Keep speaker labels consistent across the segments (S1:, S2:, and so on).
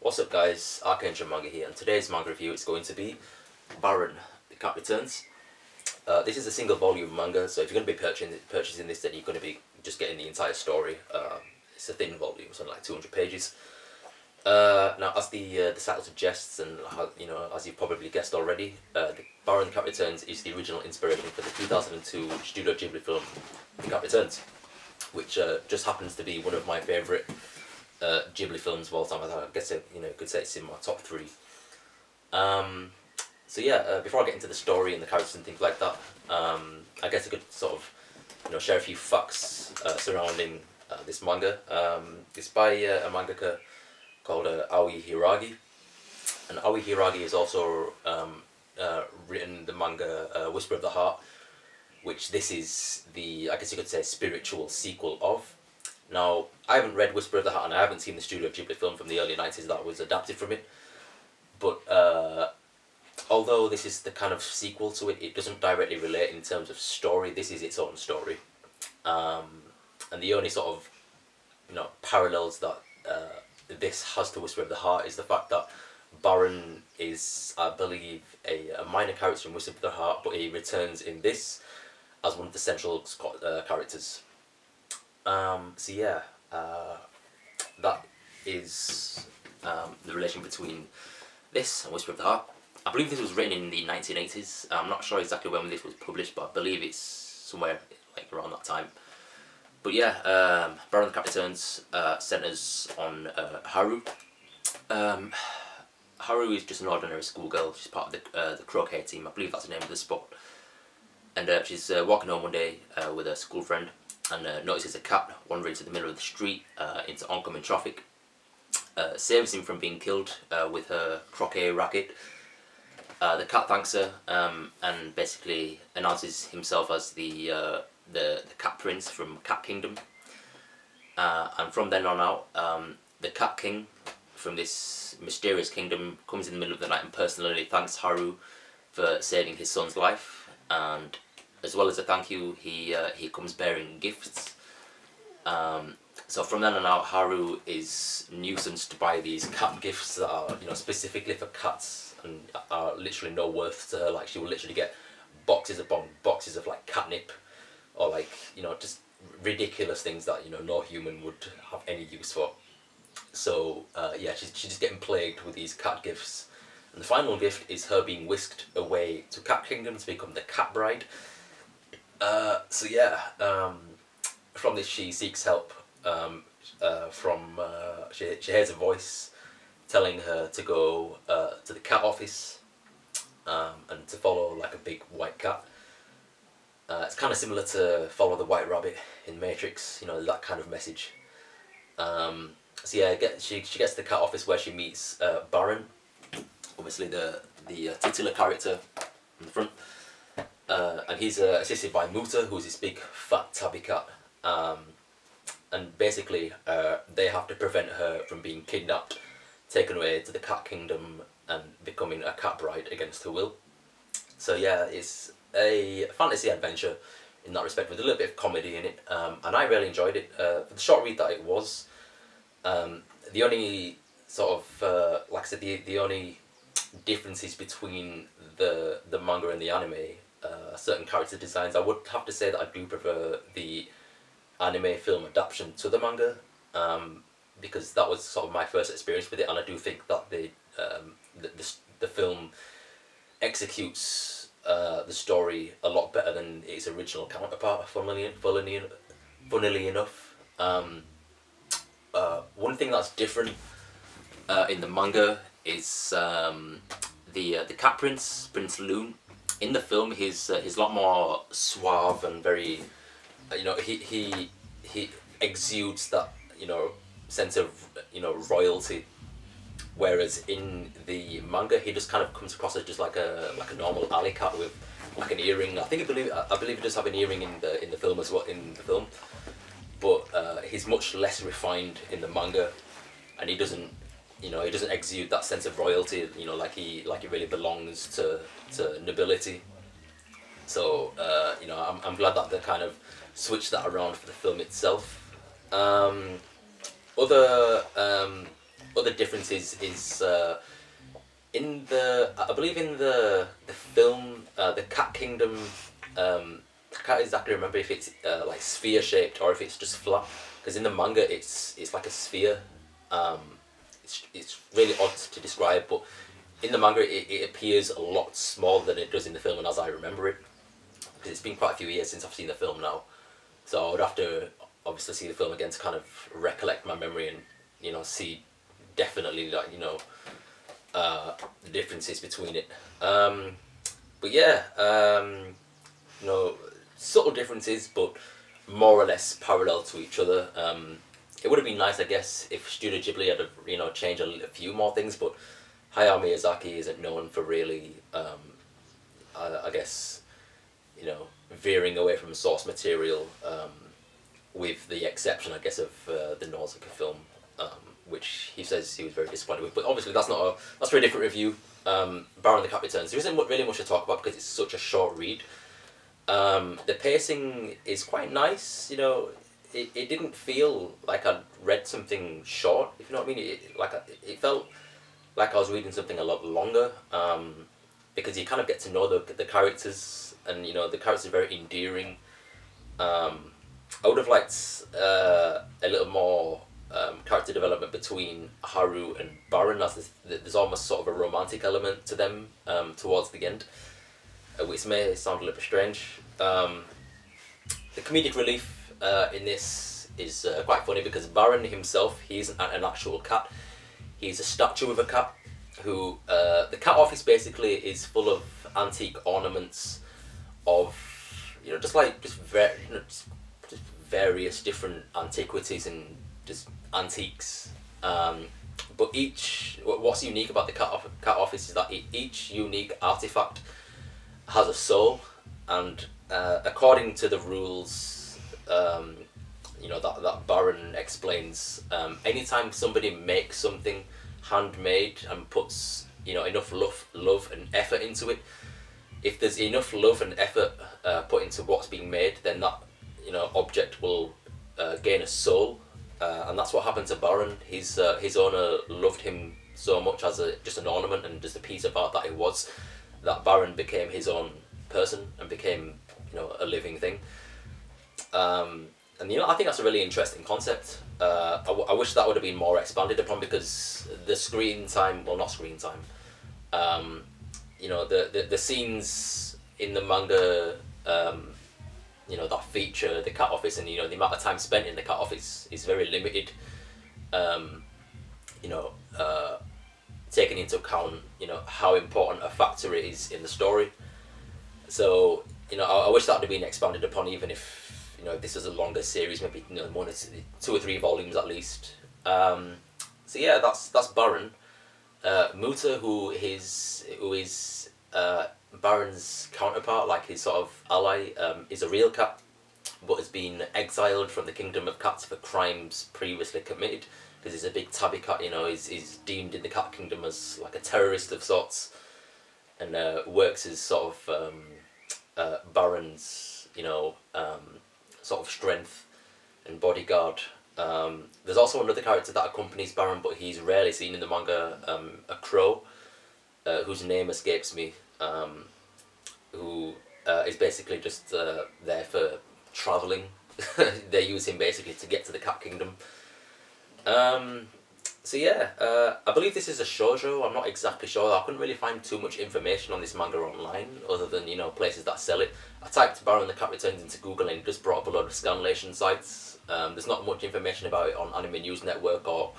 S1: What's up guys, ArchAngel Manga here, and today's manga review is going to be Baron, The Cat Returns. This is a single volume manga, so if you're going to be purchasing this, then you're going to be just getting the entire story. It's a thin volume, something like 200 pages. Now, as the title suggests, and as you've probably guessed already, Baron, The Cat Returns is the original inspiration for the 2002 Studio Ghibli film The Cat Returns, which just happens to be one of my favourite Ghibli films of all time. I guess could say it's in my top 3. So yeah, before I get into the story and the characters and things like that, I guess I could sort of share a few facts surrounding this manga. It's by a mangaka called Aoi Hiragi, and Aoi Hiragi has also written the manga Whisper of the Heart, which this is the, I guess you could say, spiritual sequel of. Now, I haven't read Whisper of the Heart, and I haven't seen the Studio Ghibli film from the early 90s that was adapted from it, but although this is the kind of sequel to it, it doesn't directly relate in terms of story. This is its own story, and the only sort of parallels that this has to Whisper of the Heart is the fact that Baron is, I believe, a minor character in Whisper of the Heart, but he returns in this as one of the central characters. So yeah, that is the relation between this and Whisper of the Heart. I believe this was written in the 1980s. I'm not sure exactly when this was published, but I believe it's somewhere like around that time. But yeah, Baron the Cat Returns centers on Haru. Haru is just an ordinary schoolgirl. She's part of the croquet team. I believe that's the name of the sport. And she's walking home one day with her school friend, and notices a cat wandering to the middle of the street into oncoming traffic. Saves him from being killed with her croquet racket. The cat thanks her and basically announces himself as the Cat Prince from Cat Kingdom. And from then on out, the Cat King from this mysterious kingdom comes in the middle of the night and personally thanks Haru for saving his son's life. And as well as a thank you, he comes bearing gifts. So from then on out, Haru is nuisanced by these cat gifts that are specifically for cats and are literally no worth to her. Like, she will literally get boxes upon boxes of like catnip, or like just ridiculous things that no human would have any use for. So yeah, she's just getting plagued with these cat gifts. And the final gift is her being whisked away to Cat Kingdom to become the Cat Bride. So yeah, from this she seeks help she hears a voice telling her to go to the cat office and to follow like a big white cat. It's kind of similar to Follow the White Rabbit in Matrix, that kind of message. So yeah, she gets to the cat office where she meets Baron, obviously the titular character in the front, and he's assisted by Muta, who's this big fat tabby cat, and basically they have to prevent her from being kidnapped, taken away to the Cat Kingdom and becoming a cat bride against her will. So yeah, it's a fantasy adventure in that respect with a little bit of comedy in it, and I really enjoyed it. For the short read that it was, the only sort of like I said, the only differences between the manga and the anime, certain character designs. I would have to say that I do prefer the anime film adaptation to the manga, because that was sort of my first experience with it, and I do think that the film executes the story a lot better than its original counterpart, funnily enough. One thing that's different in the manga is the Cat Prince, Prince Loon. In the film, he's a lot more suave and very, he exudes that sense of royalty, whereas in the manga he just kind of comes across as just like a normal alley cat with like an earring. I believe he does have an earring in the film as well, but he's much less refined in the manga, and he doesn't exude that sense of royalty, like he really belongs to nobility. So I'm glad that they kind of switched that around for the film itself. Other other differences is in the, I believe in the film, the Cat Kingdom. I can't exactly remember if it's like sphere shaped or if it's just flat. Because in the manga, it's like a sphere. It's really odd to describe, but in the manga, it appears a lot smaller than it does in the film, and as I remember it, because it's been quite a few years since I've seen the film now, so I would have to obviously see the film again to kind of recollect my memory and, you know, see definitely, like, you know, the differences between it. But yeah, you know, subtle differences, but more or less parallel to each other. It would have been nice, I guess, if Studio Ghibli had, you know, changed a few more things, but Hayao Miyazaki isn't known for really, I guess, you know, veering away from source material, with the exception, I guess, of the Nausicaa film, which he says he was very disappointed with. But obviously that's for a different review. Baron the Cat Returns. There isn't really much to talk about because it's such a short read. The pacing is quite nice, you know. It didn't feel like I'd read something short, if you know what I mean. It felt like I was reading something a lot longer, because you kind of get to know the characters, and, you know, the characters are very endearing. I would have liked a little more character development between Haru and Baron, as there's almost sort of a romantic element to them towards the end, which may sound a little bit strange. The comedic relief in this is quite funny because Baron himself, he isn't an actual cat. He's a statue of a cat who, the cat office basically is full of antique ornaments of, you know, just various different antiquities and just antiques. But what's unique about the cat office is that each unique artifact has a soul, and according to the rules, you know, that Baron explains, anytime somebody makes something handmade and puts, you know, enough love and effort into it, if there's enough love and effort put into what's being made, then that, you know, object will gain a soul, and that's what happened to Baron. His owner loved him so much as just an ornament and just a piece of art that it was, that Baron became his own person and became, you know, a living thing. And, you know, I think that's a really interesting concept. I wish that would have been more expanded upon, because the screen time, well, not screen time, you know, the scenes in the manga, you know, that feature the cat office, and, you know, the amount of time spent in the cat office is very limited. You know, taking into account, you know, how important a factor it is in the story. So, you know, I wish that would have been expanded upon, even if, you know, this was a longer series, maybe, you know, 2 or 3 volumes at least. So yeah, that's Baron. Muta, who is Baron's counterpart, like his sort of ally, is a real cat, but has been exiled from the kingdom of cats for crimes previously committed, because he's a big tabby cat, you know. He's deemed in the cat kingdom as like a terrorist of sorts, and works as sort of Baron's, you know, sort of strength and bodyguard. There's also another character that accompanies Baron, but he's rarely seen in the manga, a crow, whose name escapes me, who is basically just there for travelling. They use him basically to get to the cat kingdom. So yeah, I believe this is a shoujo. I'm not exactly sure. I couldn't really find too much information on this manga online, other than, you know, places that sell it. I typed Baron the Cat Returns into Google and it just brought up a load of scanlation sites. There's not much information about it on Anime News Network or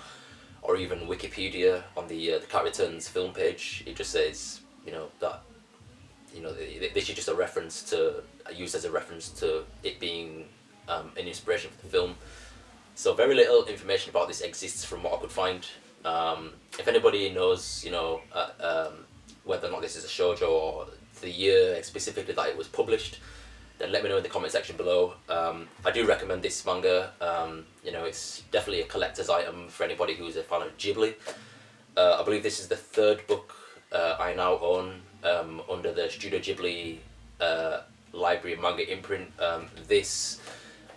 S1: even Wikipedia on the Cat Returns film page. It just says, you know, that, you know, this is just a reference to, used as a reference to it being an inspiration for the film. So very little information about this exists from what I could find. If anybody knows, you know, whether or not this is a shoujo or the year specifically that it was published, then let me know in the comment section below. I do recommend this manga. You know, it's definitely a collector's item for anybody who's a fan of Ghibli. I believe this is the 3rd book I now own under the Studio Ghibli library manga imprint. This,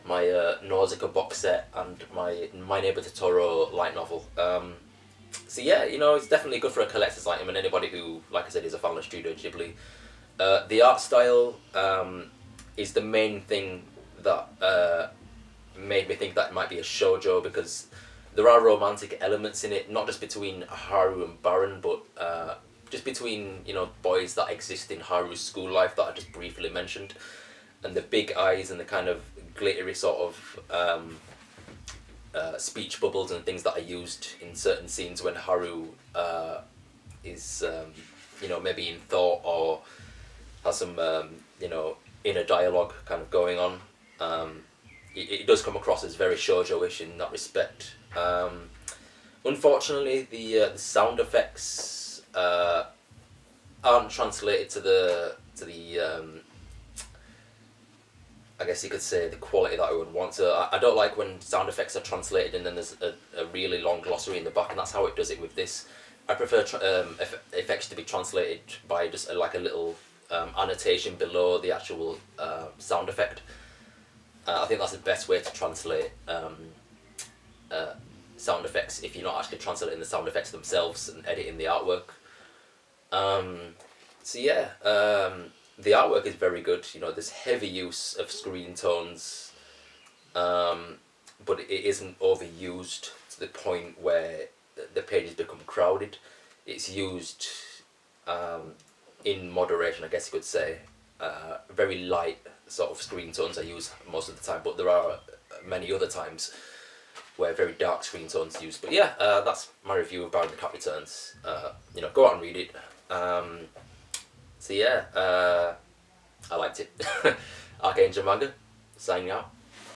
S1: my Nausicaa box set, and my Neighbor Totoro light novel. So yeah, you know, it's definitely good for a collector's item, and anybody who, like I said, is a fan of Studio Ghibli. The art style is the main thing that made me think that it might be a shoujo, because there are romantic elements in it, not just between Haru and Baron, but just between, you know, boys that exist in Haru's school life that I just briefly mentioned, and the big eyes and the kind of glittery sort of speech bubbles and things that are used in certain scenes when Haru is, you know, maybe in thought or has some, you know, inner dialogue kind of going on. It does come across as very shoujo-ish in that respect. Unfortunately, the sound effects aren't translated to the I guess you could say the quality that I would want. So I don't like when sound effects are translated and then there's a really long glossary in the back, and that's how it does it with this. I prefer effects to be translated by just like a little annotation below the actual sound effect. I think that's the best way to translate sound effects, if you're not actually translating the sound effects themselves and editing the artwork. So yeah, the artwork is very good. You know, there's heavy use of screen tones, but it isn't overused to the point where the pages become crowded. It's used in moderation, I guess you could say. Very light sort of screen tones I use most of the time, but there are many other times where very dark screen tones are used. But yeah, that's my review of Baron the Cat Returns. You know, go out and read it. So yeah, I liked it. ArchAngel Manga, signing out.